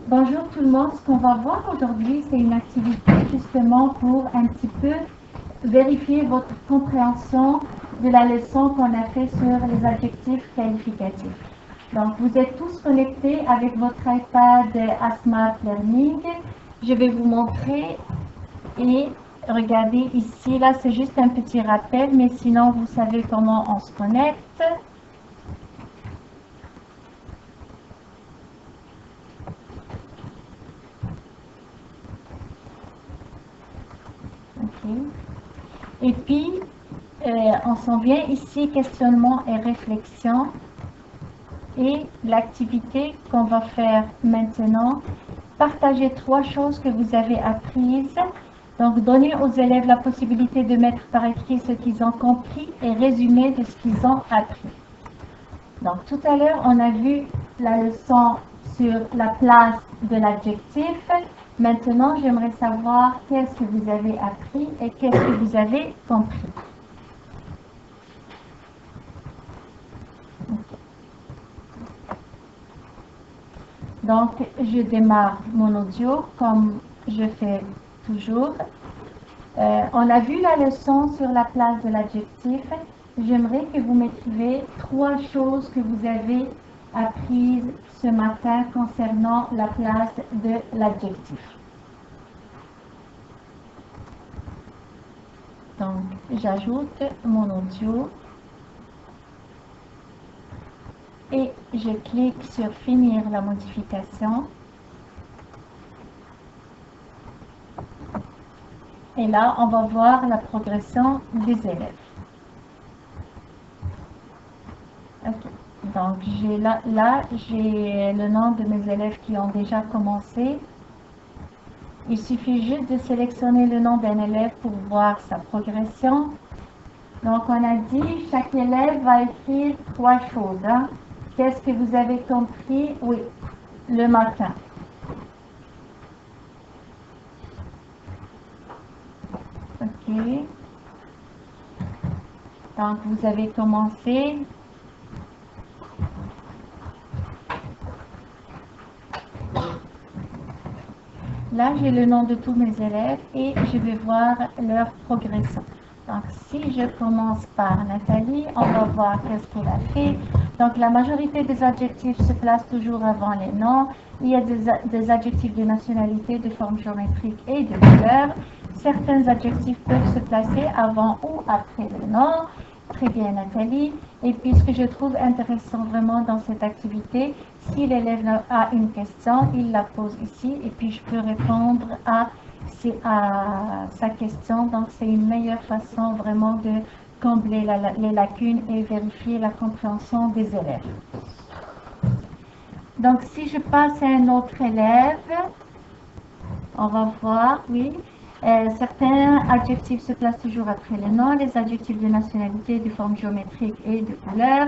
Bonjour tout le monde, ce qu'on va voir aujourd'hui, c'est une activité justement pour un petit peu vérifier votre compréhension de la leçon qu'on a fait sur les adjectifs qualificatifs. Donc, vous êtes tous connectés avec votre iPad à Smart Learning. Je vais vous montrer et regardez ici, là c'est juste un petit rappel, mais sinon vous savez comment on se connecte. Ok. Et puis, on s'en vient ici, questionnement et réflexion. Et l'activité qu'on va faire maintenant, partagez 3 choses que vous avez apprises. Donc, donnez aux élèves la possibilité de mettre par écrit ce qu'ils ont compris et résumé de ce qu'ils ont appris. Donc, tout à l'heure, on a vu la leçon sur la place de l'adjectif. Maintenant, j'aimerais savoir qu'est-ce que vous avez appris et qu'est-ce que vous avez compris. Donc, je démarre mon audio comme je fais toujours. On a vu la leçon sur la place de l'adjectif. J'aimerais que vous m'écrivez 3 choses que vous avez apprises ce matin concernant la place de l'adjectif. Donc, j'ajoute mon audio et je clique sur finir la modification. Et là, on va voir la progression des élèves. Okay. Donc, j'ai le nom de mes élèves qui ont déjà commencé. Il suffit juste de sélectionner le nom d'un élève pour voir sa progression. Donc, on a dit, chaque élève va écrire 3 choses. Hein. Qu'est-ce que vous avez compris? Oui, le matin. Ok. Donc, vous avez commencé. Là, j'ai le nom de tous mes élèves et je vais voir leur progression. Donc, si je commence par Nathalie, on va voir qu'est-ce qu'elle a fait. Donc, la majorité des adjectifs se placent toujours avant les noms. Il y a des adjectifs de nationalité, de forme géométrique et de couleur. Certains adjectifs peuvent se placer avant ou après le nom. Très bien, Nathalie. Et puis, ce que je trouve intéressant vraiment dans cette activité, si l'élève a une question, il la pose ici et puis je peux répondre à sa question. Donc, c'est une meilleure façon vraiment de combler les lacunes et vérifier la compréhension des élèves. Donc, si je passe à un autre élève, on va voir, oui. Certains adjectifs se placent toujours après le nom, les adjectifs de nationalité, de forme géométrique et de couleur.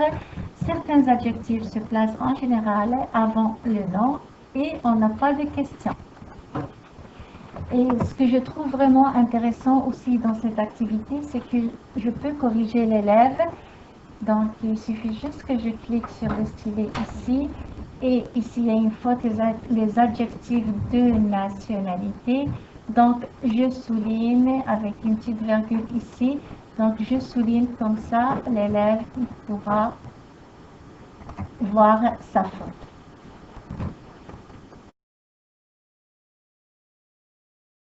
Certains adjectifs se placent en général avant le nom et on n'a pas de question. Et ce que je trouve vraiment intéressant aussi dans cette activité, c'est que je peux corriger l'élève. Donc, il suffit juste que je clique sur le stylet ici. Et ici, il y a une faute, les adjectifs de nationalité. Donc, je souligne avec une petite virgule ici. Donc, je souligne comme ça, l'élève pourra voir sa faute.